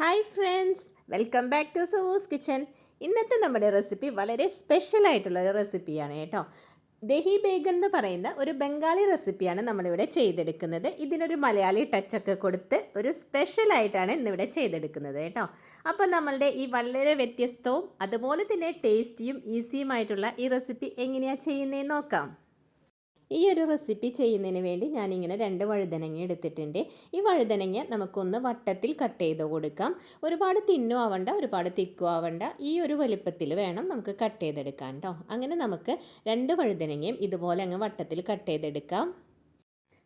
Hi friends, welcome back to Sue's kitchen. ഇന്നത്തെ നമ്മുടെ recipe വളരെ സ്പെഷ്യൽ ആയിട്ടുള്ളൊരു റെസിപ്പിയാണ് കേട്ടോ. ദഹി ബേഗൻ എന്ന് പറയുന്ന ഒരു ബംഗാളി റെസിപ്പിയാണ് നമ്മളിവിടെ ചെയ്തെടുക്കുന്നത്. ഇതിനൊരു മലയാളി ടച്ചൊക്കെ കൊടുത്ത് ഒരു സ്പെഷ്യലായിട്ടാണ് ഇന്നിവിടെ ചെയ്തെടുക്കുന്നത് കേട്ടോ. അപ്പോൾ നമ്മളുടെ ഈ വളരെ വ്യത്യസ്തവും അതുപോലെ തന്നെ ടേസ്റ്റിയും ഈസിയുമായിട്ടുള്ള ഈ റെസിപ്പി എങ്ങനെയാണ് ചെയ്യുന്നതെന്ന് നോക്കാം. ഈ ഒരു റെസിപ്പി ചെയ്യുന്നതിന് വേണ്ടി ഞാനിങ്ങനെ 2 വഴുതനങ്ങ എടുത്തിട്ടുണ്ട്. ഈ വഴുതനങ്ങ നമുക്കൊന്ന് വട്ടത്തിൽ കട്ട് ചെയ്ത് കൊടുക്കാം. ഒരുപാട് തിന്നും ആവണ്ട, ഒരുപാട് തിക്കും ആവണ്ട, ഈ ഒരു വലിപ്പത്തിൽ വേണം നമുക്ക് കട്ട് ചെയ്തെടുക്കാൻ കേട്ടോ. അങ്ങനെ നമുക്ക് 2 വഴുതനങ്ങയും ഇതുപോലെ അങ്ങ് വട്ടത്തിൽ കട്ട് ചെയ്തെടുക്കാം.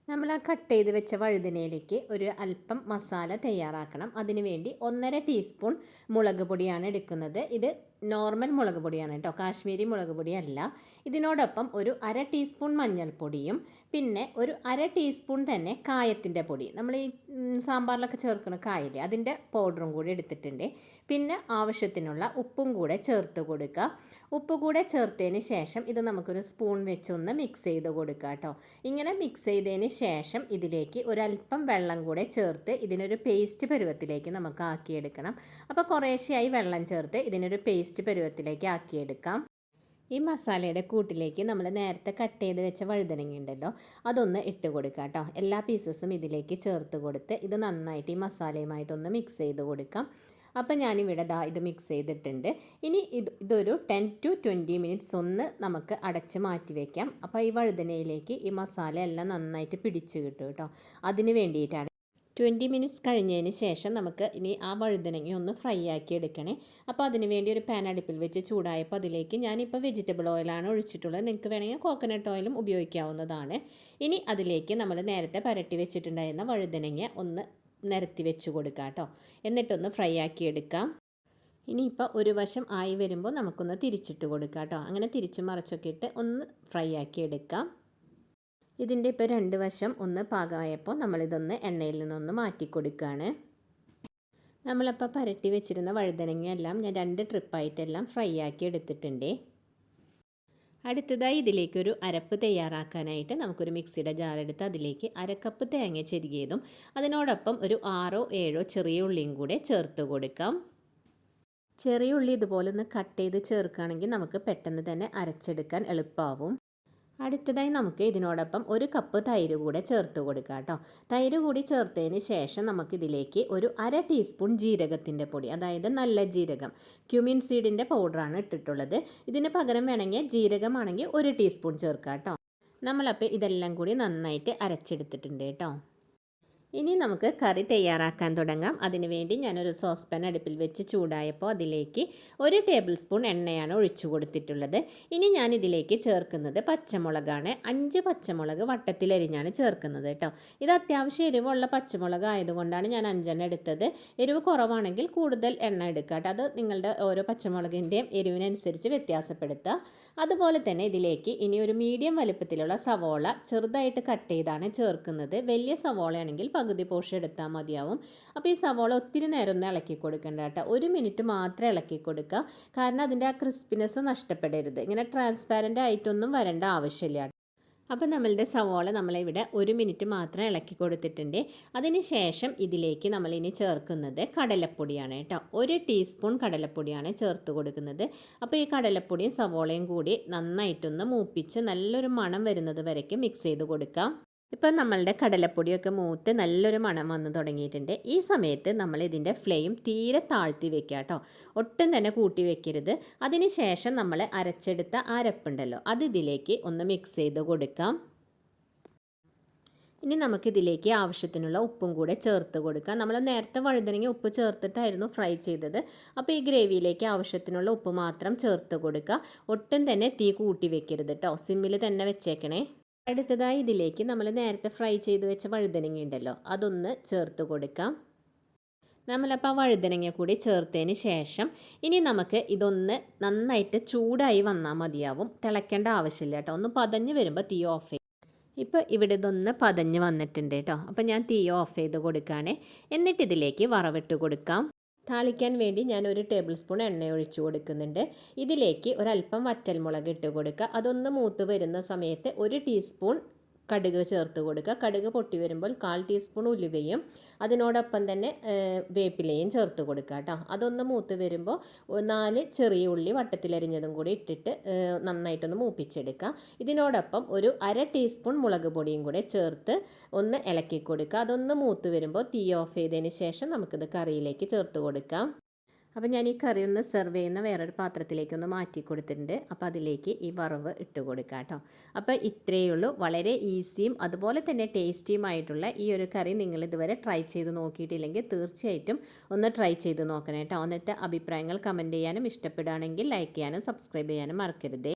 നമ്മൾ ആ കട്ട് ചെയ്ത് വെച്ച വഴുതനയിലേക്ക് ഒരു അല്പം മസാല തയ്യാറാക്കണം. അതിനുവേണ്ടി 1.5 ടീസ്പൂൺ മുളക് പൊടിയാണ് എടുക്കുന്നത്. ഇത് നോർമൽ മുളക് പൊടിയാണ് കേട്ടോ, കാശ്മീരി മുളക് പൊടിയല്ല. ഇതിനോടൊപ്പം ഒരു 1/2 ടീസ്പൂൺ മഞ്ഞൾപ്പൊടിയും പിന്നെ ഒരു 1/2 ടീസ്പൂൺ തന്നെ കായത്തിൻ്റെ പൊടി, നമ്മൾ ഈ സാമ്പാറിലൊക്കെ ചേർക്കുന്ന കായില്ലേ, അതിൻ്റെ പൗഡറും കൂടി എടുത്തിട്ടുണ്ട്. പിന്നെ ആവശ്യത്തിനുള്ള ഉപ്പും കൂടെ ചേർത്ത് കൊടുക്കുക. ഉപ്പ് കൂടെ ചേർത്തതിന് ശേഷം ഇത് നമുക്കൊരു സ്പൂൺ വെച്ചൊന്ന് മിക്സ് ചെയ്ത് കൊടുക്കുക കേട്ടോ. ഇങ്ങനെ മിക്സ് ചെയ്തതിന് ശേഷം ഇതിലേക്ക് ഒരല്പം വെള്ളം കൂടെ ചേർത്ത് ഇതിനൊരു പേസ്റ്റ് പരുവത്തിലേക്ക് നമുക്ക് ആക്കിയെടുക്കണം. അപ്പോൾ കുറേശ്ശെയായി വെള്ളം ചേർത്ത് ഇതിനൊരു പേസ്റ്റ് പരുവത്തിലേക്ക് ആക്കിയെടുക്കാം. ഈ മസാലയുടെ കൂട്ടിലേക്ക് നമ്മൾ നേരത്തെ കട്ട് ചെയ്ത് വെച്ച വഴുതനങ്ങ ഉണ്ടല്ലോ, അതൊന്ന് ഇട്ട് കൊടുക്കുക കേട്ടോ. എല്ലാ പീസസും ഇതിലേക്ക് ചേർത്ത് കൊടുത്ത് ഇത് നന്നായിട്ട് ഈ മസാലയുമായിട്ടൊന്ന് മിക്സ് ചെയ്ത് കൊടുക്കാം. അപ്പം ഞാനിവിടെ ഇത് മിക്സ് ചെയ്തിട്ടുണ്ട്. ഇനി ഇതൊരു 10 to 20 മിനിറ്റ്സ് ഒന്ന് നമുക്ക് അടച്ച് മാറ്റി വയ്ക്കാം. അപ്പോൾ ഈ വഴുതനയിലേക്ക് ഈ മസാല എല്ലാം നന്നായിട്ട് പിടിച്ച് കിട്ടും കേട്ടോ. അതിന് വേണ്ടിയിട്ടാണ്. 20 മിനിറ്റ്സ് കഴിഞ്ഞതിന് ശേഷം നമുക്ക് ഇനി ആ വഴുതനങ്ങ ഒന്ന് ഫ്രൈ ആക്കി എടുക്കണേ. അപ്പോൾ അതിന് വേണ്ടി ഒരു പാൻ അടുപ്പിൽ വെച്ച് ചൂടായപ്പോൾ അതിലേക്ക് ഞാനിപ്പോൾ വെജിറ്റബിൾ ഓയിലാണ് ഒഴിച്ചിട്ടുള്ളത്. നിങ്ങൾക്ക് വേണമെങ്കിൽ കോക്കനട്ട് ഓയിലും ഉപയോഗിക്കാവുന്നതാണ്. ഇനി അതിലേക്ക് നമ്മൾ നേരത്തെ പരട്ടി വെച്ചിട്ടുണ്ടായിരുന്ന വഴുതനങ്ങ ഒന്ന് നിരത്തി വെച്ച് കൊടുക്കാം കേട്ടോ. എന്നിട്ടൊന്ന് ഫ്രൈ ആക്കി എടുക്കാം. ഇനിയിപ്പോൾ ഒരു വശം ആയി വരുമ്പോൾ നമുക്കൊന്ന് തിരിച്ചിട്ട് കൊടുക്കാം കേട്ടോ. അങ്ങനെ തിരിച്ചു മറിച്ചൊക്കെ ഇട്ട് ഒന്ന് ഫ്രൈ ആക്കി എടുക്കാം. ഇതിൻ്റെ ഇപ്പോൾ 2 വശം ഒന്ന് പാകമായപ്പോൾ നമ്മളിതൊന്ന് എണ്ണയിൽ നിന്നൊന്ന് മാറ്റി കൊടുക്കുകയാണ്. നമ്മളപ്പോൾ പരട്ടി വെച്ചിരുന്ന വഴുതനങ്ങയെല്ലാം ഞാൻ 2 ട്രിപ്പായിട്ടെല്ലാം ഫ്രൈ ആക്കി എടുത്തിട്ടുണ്ട്. അടുത്തതായി ഇതിലേക്കൊരു അരപ്പ് തയ്യാറാക്കാനായിട്ട് നമുക്കൊരു മിക്സിയുടെ ജാർ എടുത്ത് അതിലേക്ക് 1/2 കപ്പ് തേങ്ങ ചെരുകിയതും അതിനോടൊപ്പം ഒരു 6 7 ചെറിയ ഉള്ളിയും കൂടെ ചേർത്ത് കൊടുക്കാം. ചെറിയ ഉള്ളി ഇതുപോലെ ഒന്ന് കട്ട് ചെയ്ത് ചേർക്കുകയാണെങ്കിൽ നമുക്ക് പെട്ടെന്ന് തന്നെ അരച്ചെടുക്കാൻ എളുപ്പമാവും. അടുത്തതായി നമുക്ക് ഇതിനോടൊപ്പം 1 കപ്പ് തൈര് കൂടെ ചേർത്ത് കൊടുക്കാം കേട്ടോ. തൈര് കൂടി ചേർത്തതിന് ശേഷം നമുക്കിതിലേക്ക് ഒരു 1/2 ടീസ്പൂൺ ജീരകത്തിൻ്റെ പൊടി, അതായത് നല്ല ജീരകം, ക്യുമിൻ സീഡിൻ്റെ പൗഡറാണ് ഇട്ടിട്ടുള്ളത്. ഇതിന് പകരം വേണമെങ്കിൽ ജീരകമാണെങ്കിൽ 1 ടീസ്പൂൺ ചേർക്കാം കേട്ടോ. നമ്മളപ്പോൾ ഇതെല്ലാം കൂടി നന്നായിട്ട് അരച്ചെടുത്തിട്ടുണ്ട് കേട്ടോ. ഇനി നമുക്ക് കറി തയ്യാറാക്കാൻ തുടങ്ങാം. അതിനുവേണ്ടി ഞാനൊരു സോസ് പാൻ അടുപ്പിൽ വെച്ച് ചൂടായപ്പോൾ അതിലേക്ക് 1 ടേബിൾ സ്പൂൺ എണ്ണയാണ് ഒഴിച്ചു കൊടുത്തിട്ടുള്ളത്. ഇനി ഞാൻ ഇതിലേക്ക് ചേർക്കുന്നത് പച്ചമുളകാണ്. 5 പച്ചമുളക് വട്ടത്തിലരിഞ്ഞാണ് ചേർക്കുന്നത് കേട്ടോ. ഇത് അത്യാവശ്യം എരിവുള്ള പച്ചമുളക് ആയതുകൊണ്ടാണ് ഞാൻ 5 എടുത്തത്. എരിവ് കുറവാണെങ്കിൽ കൂടുതൽ എണ്ണ എടുക്കുക കേട്ടോ. അത് നിങ്ങളുടെ ഓരോ പച്ചമുളകിൻ്റെയും എരിവിനനുസരിച്ച് വ്യത്യാസപ്പെടുത്തുക. അതുപോലെ തന്നെ ഇതിലേക്ക് ഇനി ഒരു മീഡിയം വലുപ്പത്തിലുള്ള സവോള ചെറുതായിട്ട് കട്ട് ചെയ്താണ് ചേർക്കുന്നത്. വലിയ സവോളയാണെങ്കിൽ പകുതി പോർഷൻ എടുത്താൽ മതിയാവും. അപ്പോൾ ഈ സവോള ഒത്തിരി നേരം ഒന്ന് ഇളക്കി കൊടുക്കണ്ട കേട്ടോ. 1 മിനിറ്റ് മാത്രം ഇളക്കി കൊടുക്കുക. കാരണം അതിൻ്റെ ആ ക്രിസ്പിനെസ് നഷ്ടപ്പെടരുത്. ഇങ്ങനെ ട്രാൻസ്പാരൻ്റ് ആയിട്ടൊന്നും വരേണ്ട ആവശ്യമില്ല. അപ്പോൾ നമ്മളുടെ സവോള നമ്മളിവിടെ 1 മിനിറ്റ് മാത്രം ഇളക്കി കൊടുത്തിട്ടുണ്ട്. അതിന് ശേഷം ഇതിലേക്ക് നമ്മളിനി ചേർക്കുന്നത് കടലപ്പൊടിയാണ് കേട്ടോ. 1 ടീസ്പൂൺ കടലപ്പൊടിയാണ് ചേർത്ത് കൊടുക്കുന്നത്. അപ്പോൾ ഈ കടലപ്പൊടിയും സവോളയും കൂടി നന്നായിട്ടൊന്ന് മൂപ്പിച്ച് നല്ലൊരു മണം വരുന്നത് വരയ്ക്ക് മിക്സ് ചെയ്ത് കൊടുക്കാം. ഇപ്പം നമ്മളുടെ കടലപ്പൊടിയൊക്കെ മൂത്ത് നല്ലൊരു മണം വന്ന് തുടങ്ങിയിട്ടുണ്ട്. ഈ സമയത്ത് നമ്മൾ ഇതിൻ്റെ ഫ്ലെയിം തീരെ താഴ്ത്തി വെക്കുക കേട്ടോ. ഒട്ടും തന്നെ കൂട്ടി വെക്കരുത്. അതിന് ശേഷം നമ്മൾ അരച്ചെടുത്ത അരപ്പുണ്ടല്ലോ, അത് ഇതിലേക്ക് ഒന്ന് മിക്സ് ചെയ്ത് കൊടുക്കാം. ഇനി നമുക്കിതിലേക്ക് ആവശ്യത്തിനുള്ള ഉപ്പും കൂടെ ചേർത്ത് കൊടുക്കാം. നമ്മൾ നേരത്തെ വഴുതനങ്ങ ഉപ്പ് ചേർത്തിട്ടായിരുന്നു ഫ്രൈ ചെയ്തത്. അപ്പോൾ ഈ ഗ്രേവിയിലേക്ക് ആവശ്യത്തിനുള്ള ഉപ്പ് മാത്രം ചേർത്ത് കൊടുക്കുക. ഒട്ടും തന്നെ തീ കൂട്ടി വെക്കരുത് കേട്ടോ. സിമ്മിൽ തന്നെ വെച്ചേക്കണേ. അടുത്തതായി ഇതിലേക്ക് നമ്മൾ നേരത്തെ ഫ്രൈ ചെയ്ത് വെച്ച വഴുതനങ്ങ ഉണ്ടല്ലോ, അതൊന്ന് ചേർത്ത് കൊടുക്കാം. നമ്മളപ്പോൾ ആ വഴുതനങ്ങ കൂടി ചേർത്തതിന് ശേഷം ഇനി നമുക്ക് ഇതൊന്ന് നന്നായിട്ട് ചൂടായി വന്നാൽ മതിയാവും. തിളയ്ക്കേണ്ട ആവശ്യമില്ല കേട്ടോ. ഒന്ന് പതഞ്ഞ് വരുമ്പോൾ തീ ഓഫ് ചെയ്യും. ഇപ്പോൾ ഇവിടെ ഇതൊന്ന് പതഞ്ഞ് വന്നിട്ടുണ്ട് കേട്ടോ. അപ്പോൾ ഞാൻ തീ ഓഫ് ചെയ്ത് കൊടുക്കുകയാണ്. എന്നിട്ട് ഇതിലേക്ക് വറവിട്ട് കൊടുക്കാം. താളിക്കാൻ വേണ്ടി ഞാൻ 1 ടേബിൾ സ്പൂൺ എണ്ണ ഒഴിച്ചു കൊടുക്കുന്നുണ്ട്. ഇതിലേക്ക് ഒരല്പം വറ്റൽമുളക് ഇട്ട് കൊടുക്കുക. അതൊന്ന് മൂത്ത് വരുന്ന സമയത്ത് 1 ടീസ്പൂൺ കടുക് ചേർത്ത് കൊടുക്കുക. കടുക് പൊട്ടി വരുമ്പോൾ 1/4 ടീസ്പൂൺ ഉലുവയും അതിനോടൊപ്പം തന്നെ വേപ്പിലയും ചേർത്ത് കൊടുക്കുക കേട്ടോ. അതൊന്ന് മൂത്ത് വരുമ്പോൾ 4 ചെറിയ ഉള്ളി വട്ടത്തിലരിഞ്ഞതും കൂടി ഇട്ടിട്ട് നന്നായിട്ടൊന്ന് മൂപ്പിച്ചെടുക്കുക. ഇതിനോടൊപ്പം ഒരു 1/2 ടീസ്പൂൺ മുളക് പൊടിയും കൂടെ ചേർത്ത് ഒന്ന് ഇളക്കി കൊടുക്കുക. അതൊന്ന് മൂത്ത് വരുമ്പോൾ തീ ഓഫ് ചെയ്തതിന് ശേഷം നമുക്കിത് കറിയിലേക്ക് ചേർത്ത് കൊടുക്കാം. അപ്പോൾ ഞാൻ ഈ കറി ഒന്ന് സെർവ് ചെയ്യുന്ന വേറൊരു പാത്രത്തിലേക്കൊന്ന് മാറ്റി കൊടുത്തിട്ടുണ്ട്. അപ്പോൾ അതിലേക്ക് ഈ വറവ് ഇട്ട് കൊടുക്കാം കേട്ടോ. അപ്പോൾ ഇത്രയേ ഉള്ളൂ. വളരെ ഈസിയും അതുപോലെ തന്നെ ടേസ്റ്റിയുമായിട്ടുള്ള ഈ ഒരു കറി നിങ്ങൾ ഇതുവരെ ട്രൈ ചെയ്ത് നോക്കിയിട്ടില്ലെങ്കിൽ തീർച്ചയായിട്ടും ഒന്ന് ട്രൈ ചെയ്ത് നോക്കണം കേട്ടോ. എന്നിട്ട് അഭിപ്രായങ്ങൾ കമൻറ്റ് ചെയ്യാനും ഇഷ്ടപ്പെടുകയാണെങ്കിൽ ലൈക്ക് ചെയ്യാനും സബ്സ്ക്രൈബ് ചെയ്യാനും മറക്കരുത്.